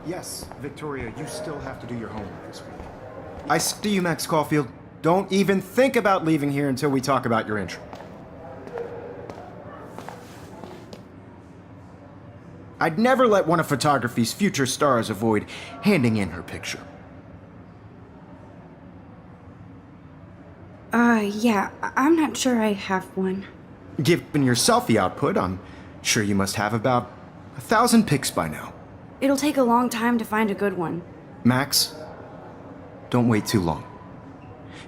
Yes, Victoria, you still have to do your homework this week. I see you, Max Caulfield. Don't even think about leaving here until we talk about your intro. I'd never let one of photography's future stars avoid handing in her picture. Yeah, I'm not sure I have one. Given your selfie output, I'm sure you must have about 1,000 pics by now. It'll take a long time to find a good one. Max, don't wait too long.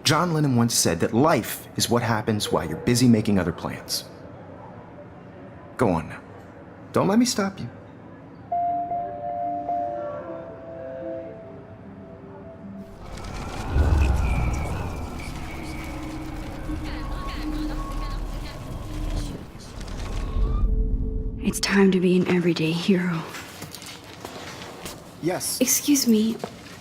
John Lennon once said that life is what happens while you're busy making other plans. Go on now. Don't let me stop you. It's time to be an everyday hero. Yes. Excuse me,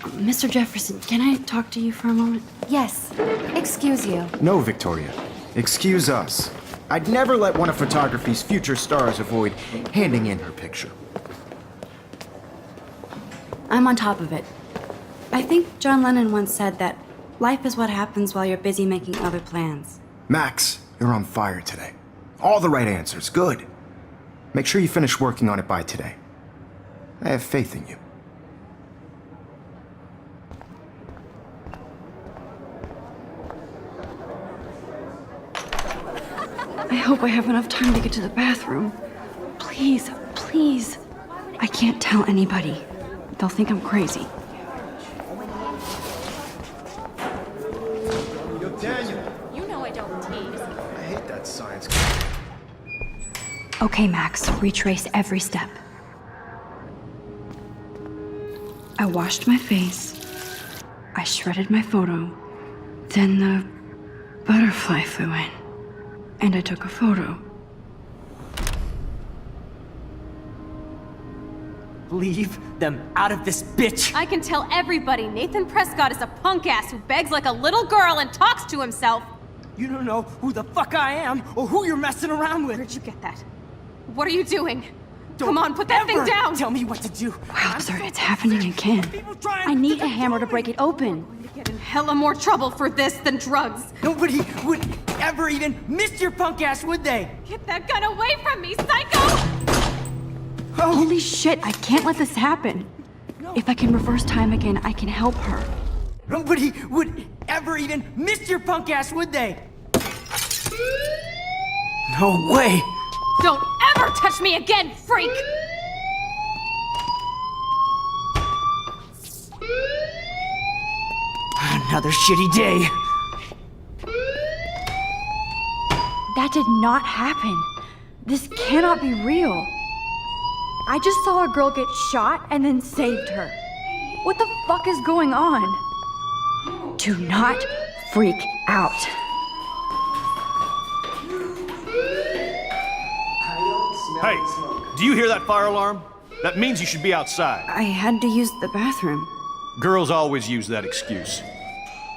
Mr. Jefferson, can I talk to you for a moment? Yes. Excuse you. No, Victoria. Excuse us. I'd never let one of photography's future stars avoid handing in her picture. I'm on top of it. I think John Lennon once said that life is what happens while you're busy making other plans. Max, you're on fire today. All the right answers. Good. Make sure you finish working on it by today. I have faith in you. I hope I have enough time to get to the bathroom. Please, please. I can't tell anybody. They'll think I'm crazy. Yo, Daniel. You know I don't tease. I hate that science class. Okay, Max, retrace every step. I washed my face. I shredded my photo. Then the butterfly flew in. And I took a photo. Leave them out of this bitch! I can tell everybody Nathan Prescott is a punk ass who begs like a little girl and talks to himself. You don't know who the fuck I am or who you're messing around with. Where'd you get that? What are you doing? Don't Come on, put that thing ever down! Tell me what to do. Wow, sir, it's happening again. People trying I need to a hammer to control break me. it open. Get in hella more trouble for this than drugs. Nobody would ever even miss your punk ass, would they? Get that gun away from me, psycho! Holy shit, I can't let this happen. If I can reverse time again, I can help her. Nobody would ever even miss your punk ass, would they? No way! Don't ever touch me again, freak! Another shitty day. That did not happen. This cannot be real. I just saw a girl get shot and then saved her. What the fuck is going on? Do not freak out. Hey, do you hear that fire alarm? That means you should be outside. I had to use the bathroom. Girls always use that excuse.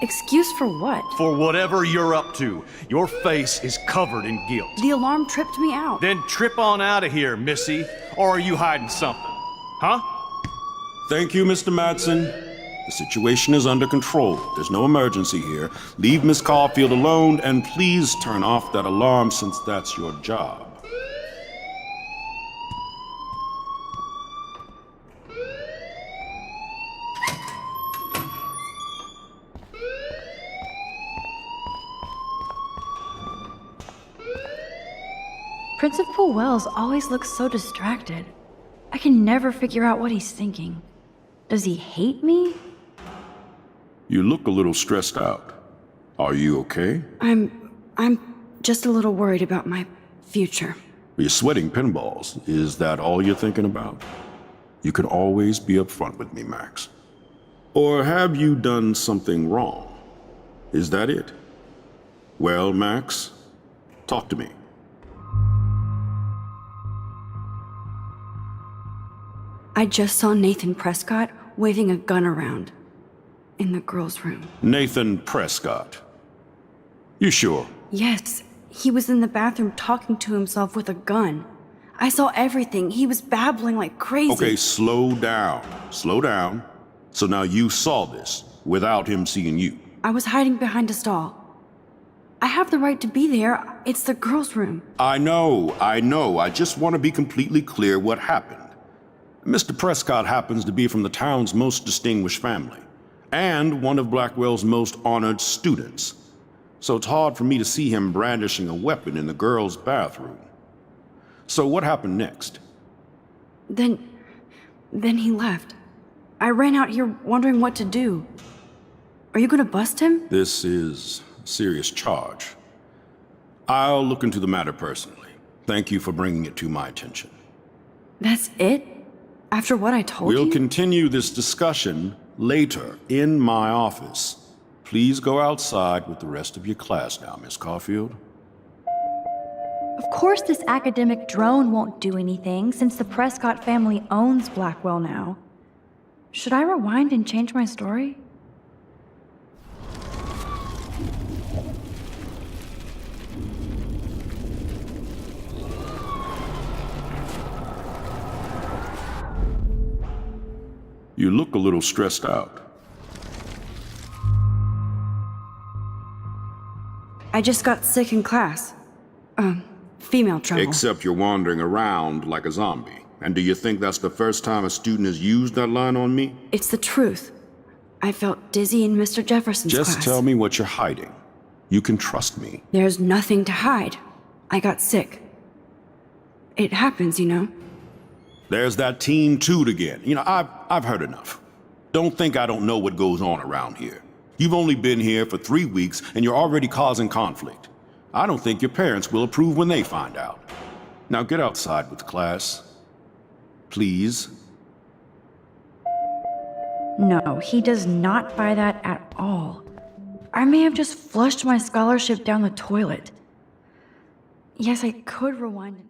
Excuse for what? For whatever you're up to, your face is covered in guilt. The alarm tripped me out. Then trip on out of here, Missy. Or are you hiding something? Huh? Thank you, Mr. Madsen. The situation is under control. There's no emergency here. Leave Miss Caulfield alone, and please turn off that alarm since that's your job. Principal Wells always looks so distracted. I can never figure out what he's thinking. Does he hate me? You look a little stressed out. Are you okay? I'm just a little worried about my future. You're sweating pinballs. Is that all you're thinking about? You can always be upfront with me, Max. Or have you done something wrong? Is that it? Well, Max, talk to me. I just saw Nathan Prescott waving a gun around in the girls' room. Nathan Prescott. You sure? Yes, he was in the bathroom talking to himself with a gun. I saw everything. He was babbling like crazy. Okay, slow down. Slow down. So now you saw this without him seeing you. I was hiding behind a stall. I have the right to be there. It's the girls' room. I know. I just want to be completely clear what happened. Mr. Prescott happens to be from the town's most distinguished family, and one of Blackwell's most honored students. So it's hard for me to see him brandishing a weapon in the girls' bathroom. So what happened next? Then he left. I ran out here wondering what to do. Are you gonna bust him? This is a serious charge. I'll look into the matter personally. Thank you for bringing it to my attention. That's it? After what I told you? We'll continue this discussion later in my office. Please go outside with the rest of your class now, Miss Caulfield. Of course this academic drone won't do anything since the Prescott family owns Blackwell now. Should I rewind and change my story? You look a little stressed out. I just got sick in class. Female trouble. Except you're wandering around like a zombie. And do you think that's the first time a student has used that line on me? It's the truth. I felt dizzy in Mr. Jefferson's class. Just tell me what you're hiding. You can trust me. There's nothing to hide. I got sick. It happens, you know. There's that Team Toot again. You know, I've heard enough. Don't think I don't know what goes on around here. You've only been here for 3 weeks and you're already causing conflict. I don't think your parents will approve when they find out. Now get outside with the class. Please. No, he does not buy that at all. I may have just flushed my scholarship down the toilet. Yes, I could rewind it.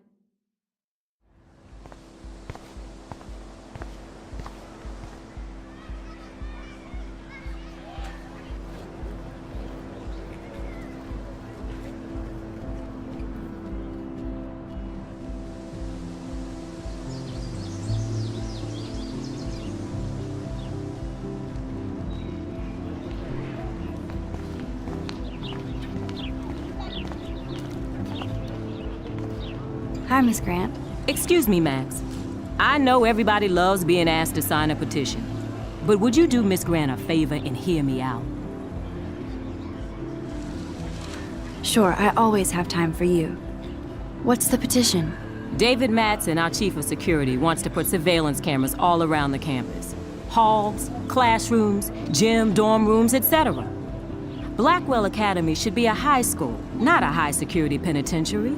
Hi, Miss Grant. Excuse me, Max. I know everybody loves being asked to sign a petition, but would you do Miss Grant a favor and hear me out? Sure, I always have time for you. What's the petition? David Madsen, our chief of security, wants to put surveillance cameras all around the campus. Halls, classrooms, gym, dorm rooms, etc. Blackwell Academy should be a high school, not a high-security penitentiary.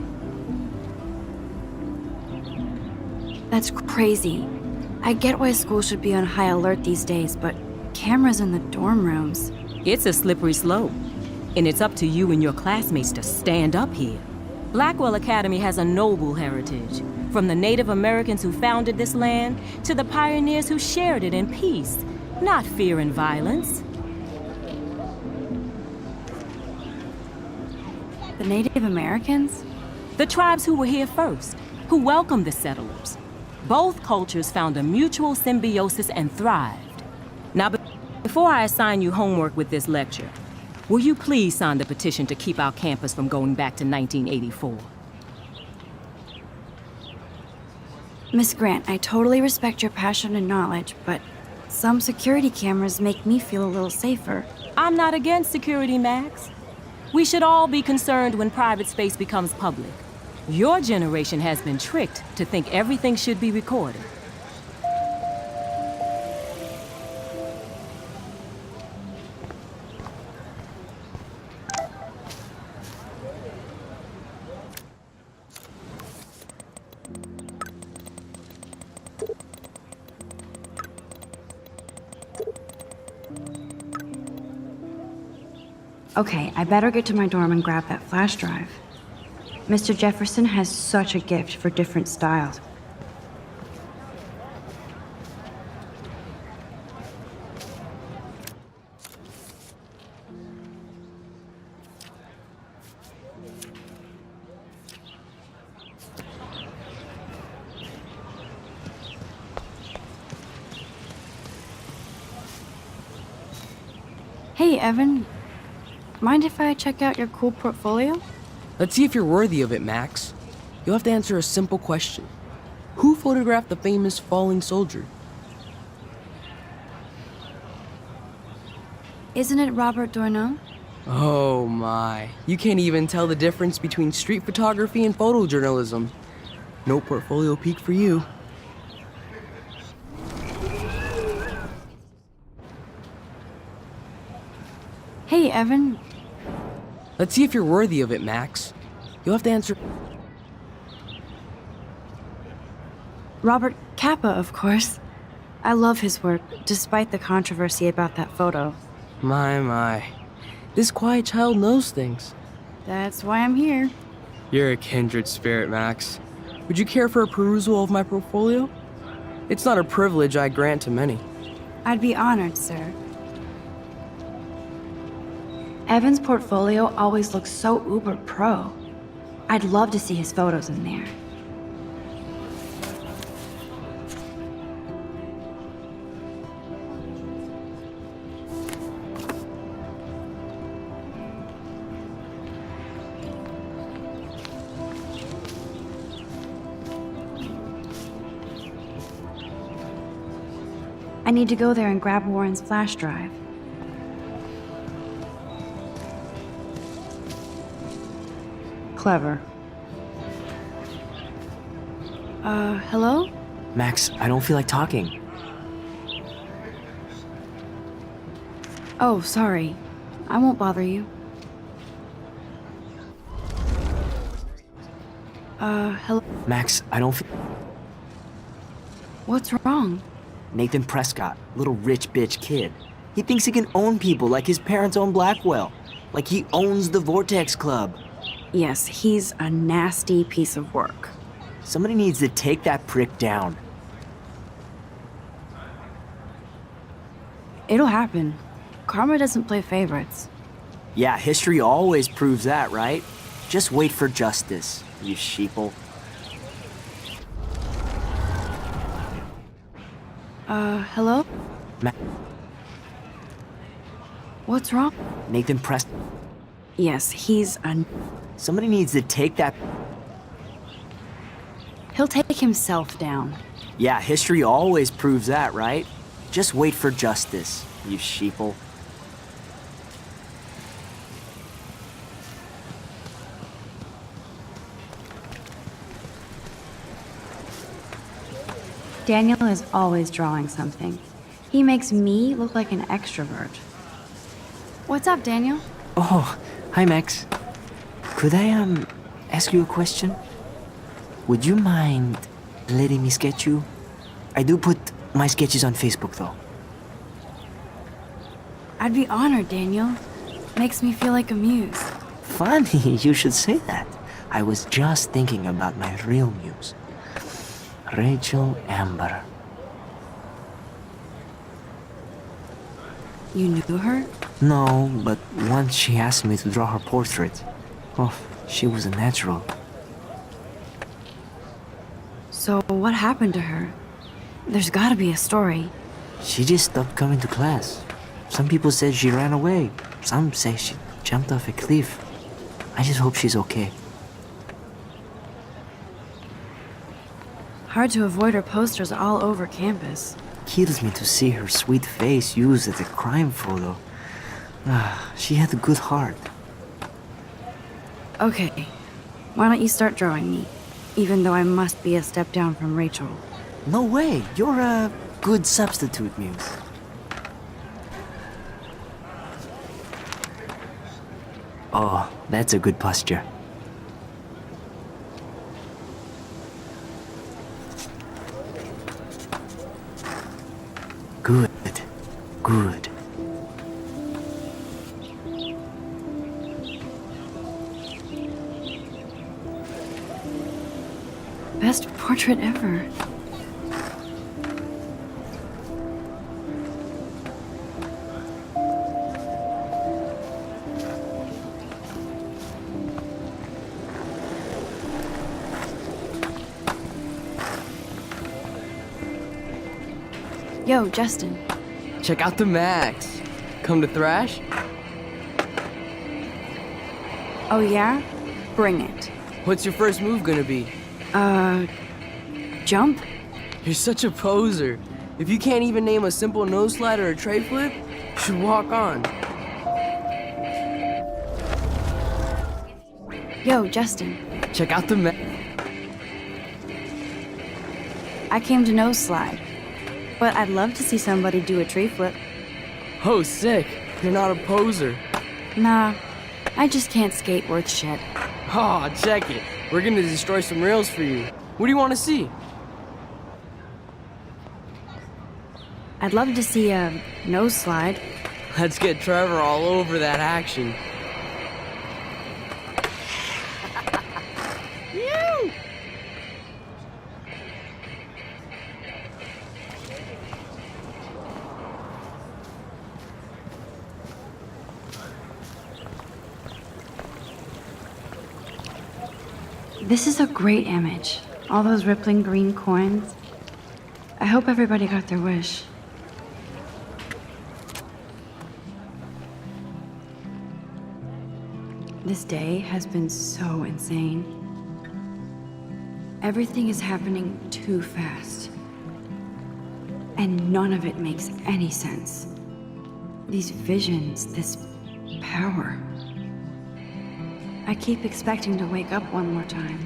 That's crazy. I get why schools should be on high alert these days, but cameras in the dorm rooms... It's a slippery slope, and it's up to you and your classmates to stand up here. Blackwell Academy has a noble heritage, from the Native Americans who founded this land to the pioneers who shared it in peace, not fear and violence. The Native Americans? The tribes who were here first, who welcomed the settlers. Both cultures found a mutual symbiosis and thrived. Now, before I assign you homework with this lecture, will you please sign the petition to keep our campus from going back to 1984? Miss Grant, I totally respect your passion and knowledge, but some security cameras make me feel a little safer. I'm not against security, Max. We should all be concerned when private space becomes public. Your generation has been tricked to think everything should be recorded. Okay, I better get to my dorm and grab that flash drive. Mr. Jefferson has such a gift for different styles. Hey, Evan. Mind if I check out your cool portfolio? Let's see if you're worthy of it, Max. You'll have to answer a simple question. Who photographed the famous falling soldier? Isn't it Robert Doisneau? Oh my. You can't even tell the difference between street photography and photojournalism. No portfolio peak for you. Hey, Evan. Let's see if you're worthy of it, Max. You'll have to answer... Robert Capa, of course. I love his work, despite the controversy about that photo. My. This quiet child knows things. That's why I'm here. You're a kindred spirit, Max. Would you care for a perusal of my portfolio? It's not a privilege I grant to many. I'd be honored, sir. Evan's portfolio always looks so uber pro. I'd love to see his photos in there. I need to go there and grab Warren's flash drive. Clever. Hello? Max, I don't feel like talking. Oh, sorry. I won't bother you. Hello? Max, I don't feel... What's wrong? Nathan Prescott, little rich bitch kid. He thinks he can own people like his parents own Blackwell. Like he owns the Vortex Club. Yes, he's a nasty piece of work. Somebody needs to take that prick down. It'll happen. Karma doesn't play favorites. Yeah, history always proves that, right? Just wait for justice, you sheeple. Hello? What's wrong? Nathan Prescott. Yes, he's a... Somebody needs to take that... He'll take himself down. Yeah, history always proves that, right? Just wait for justice, you sheeple. Daniel is always drawing something. He makes me look like an extrovert. What's up, Daniel? Oh, hi Max. Could I, ask you a question? Would you mind letting me sketch you? I do put my sketches on Facebook, though. I'd be honored, Daniel. Makes me feel like a muse. Funny you should say that. I was just thinking about my real muse. Rachel Amber. You knew her? No, but once she asked me to draw her portrait. Oh, she was a natural. So what happened to her? There's gotta be a story. She just stopped coming to class. Some people said she ran away. Some say she jumped off a cliff. I just hope she's okay. Hard to avoid her posters all over campus. Kills me to see her sweet face used as a crime photo. She had a good heart. Okay, why don't you start drawing me? Even though I must be a step down from Rachel. No way, you're a good substitute, Muse. Oh, that's a good posture. Good, good. Best portrait ever. Yo, Justin. Check out the Max. Come to thrash? Oh yeah? Bring it. What's your first move gonna be? Jump? You're such a poser. If you can't even name a simple nose slide or a tray flip, you should walk on. Yo, Justin. Check out the I came to nose slide. But I'd love to see somebody do a tree flip. Oh, sick. You're not a poser. Nah, I just can't skate worth shit. Aw, check it. We're gonna destroy some rails for you. What do you want to see? I'd love to see a nose slide. Let's get Trevor all over that action. This is a great image. All those rippling green coins. I hope everybody got their wish. This day has been so insane. Everything is happening too fast. And none of it makes any sense. These visions, this power. I keep expecting to wake up one more time.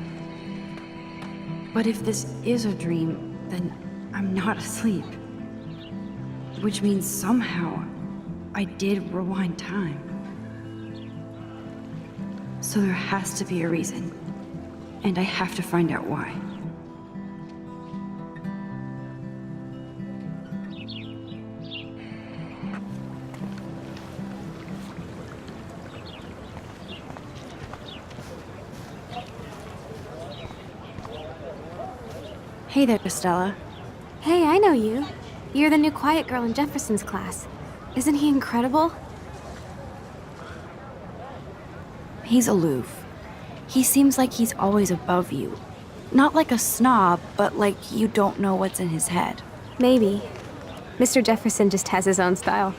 But if this is a dream, then I'm not asleep. Which means somehow I did rewind time. So there has to be a reason. And I have to find out why. Hey there, Stella. Hey, I know you. You're the new quiet girl in Jefferson's class. Isn't he incredible? He's aloof. He seems like he's always above you. Not like a snob, but like you don't know what's in his head. Maybe. Mr. Jefferson just has his own style.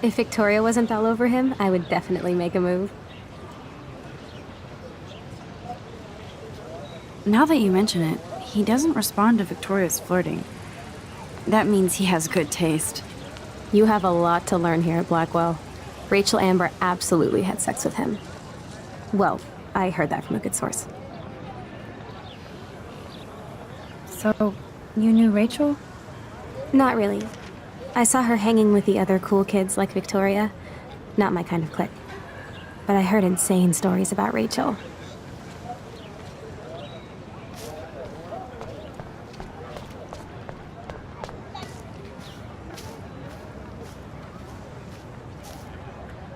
If Victoria wasn't all over him, I would definitely make a move. Now that you mention it, he doesn't respond to Victoria's flirting. That means he has good taste. You have a lot to learn here at Blackwell. Rachel Amber absolutely had sex with him. Well, I heard that from a good source. So, you knew Rachel? Not really. I saw her hanging with the other cool kids like Victoria. Not my kind of clique. But I heard insane stories about Rachel.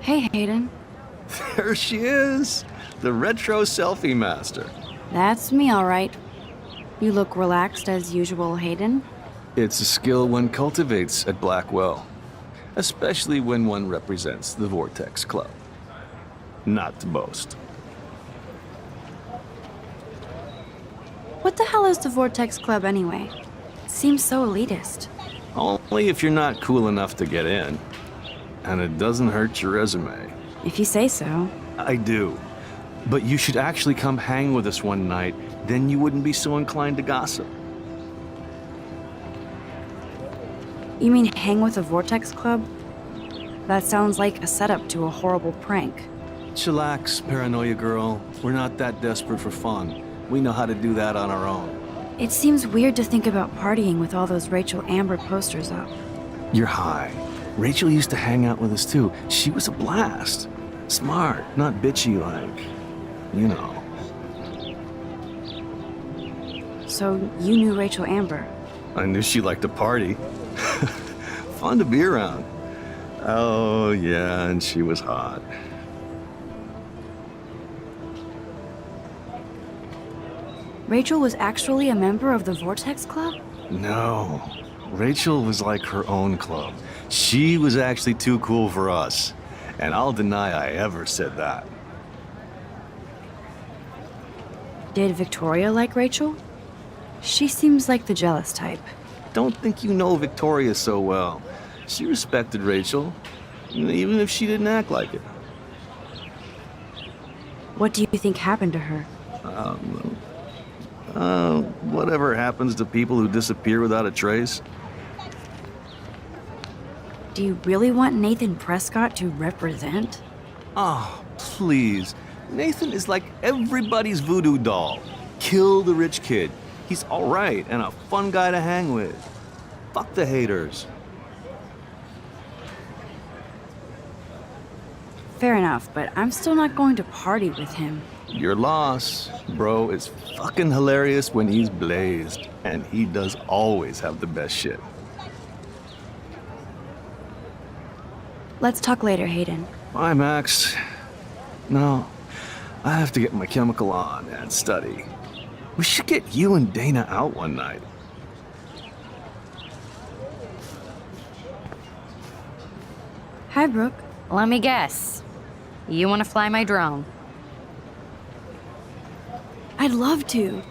Hey, Hayden. There she is, the retro selfie master. That's me, all right. You look relaxed as usual, Hayden. It's a skill one cultivates at Blackwell, especially when one represents the Vortex Club. Not to boast. What the hell is the Vortex Club anyway? Seems so elitist. Only if you're not cool enough to get in. And it doesn't hurt your resume. If you say so. I do. But you should actually come hang with us one night, then you wouldn't be so inclined to gossip. You mean hang with a Vortex Club? That sounds like a setup to a horrible prank. Chillax, paranoia girl. We're not that desperate for fun. We know how to do that on our own. It seems weird to think about partying with all those Rachel Amber posters up. You're high. Rachel used to hang out with us too. She was a blast. Smart, not bitchy like, you know. So you knew Rachel Amber? I knew she liked to party. Fun to be around. Oh, yeah, and she was hot. Rachel was actually a member of the Vortex Club? No, Rachel was like her own club. She was actually too cool for us. And I'll deny I ever said that. Did Victoria like Rachel? She seems like the jealous type. Don't think you know Victoria so well. She respected Rachel. even if she didn't act like it. What do you think happened to her? Whatever happens to people who disappear without a trace. Do you really want Nathan Prescott to represent? Oh, please. Nathan is like everybody's voodoo doll. Kill the rich kid. He's all right and a fun guy to hang with. Fuck the haters. Fair enough, but I'm still not going to party with him. Your loss, bro, is fucking hilarious when he's blazed. And he does always have the best shit. Let's talk later, Hayden. Bye, Max. No, I have to get my chemical on and study. We should get you and Dana out one night. Hi, Brooke. Let me guess. You want to fly my drone? I'd love to.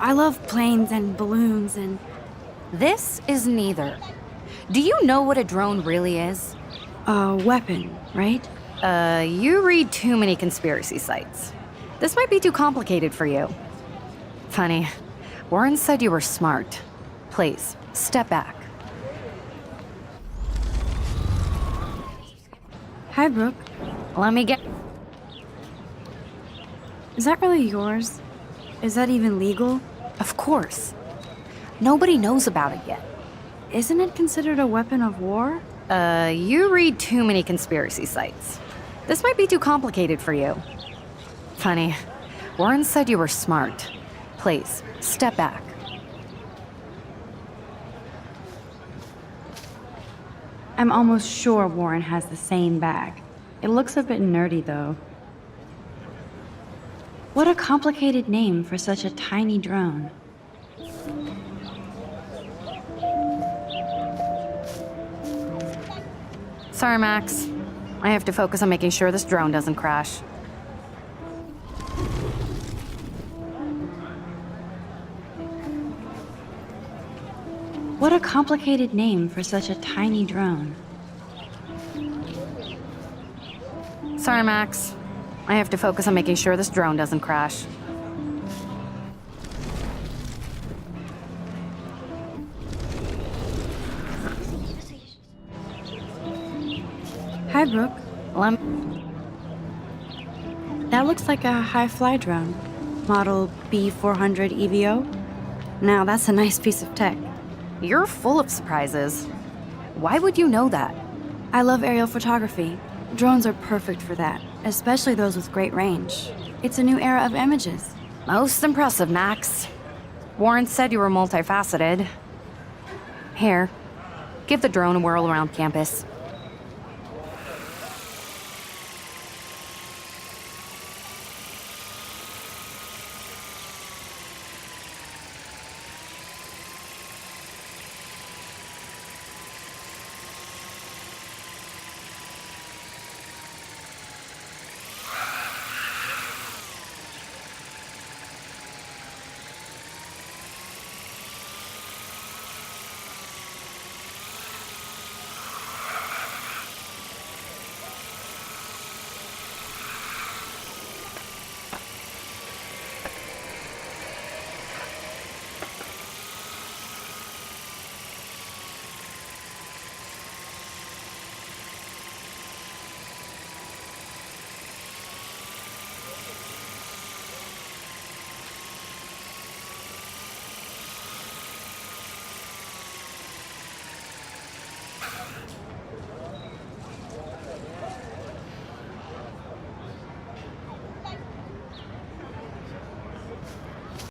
I love planes and balloons and... This is neither. Do you know what a drone really is? a weapon, right? You read too many conspiracy sites. This might be too complicated for you. Funny. Warren said you were smart. Please, step back. Hi, Brooke. Let me get... Is that really yours? Is that even legal? Of course. Nobody knows about it yet. Isn't it considered a weapon of war? You read too many conspiracy sites. This might be too complicated for you. Funny. Warren said you were smart. Please, step back. I'm almost sure Warren has the same bag. It looks a bit nerdy, though. What a complicated name for such a tiny drone. Sorry, Max. I have to focus on making sure this drone doesn't crash. What a complicated name for such a tiny drone. Sorry, Max. I have to focus on making sure this drone doesn't crash. Hi, Brooke. That looks like a high-fly drone. Model B400 EVO. Now, that's a nice piece of tech. You're full of surprises. Why would you know that? I love aerial photography. Drones are perfect for that, especially those with great range. It's a new era of images. Most impressive, Max. Warren said you were multifaceted. Here, give the drone a whirl around campus.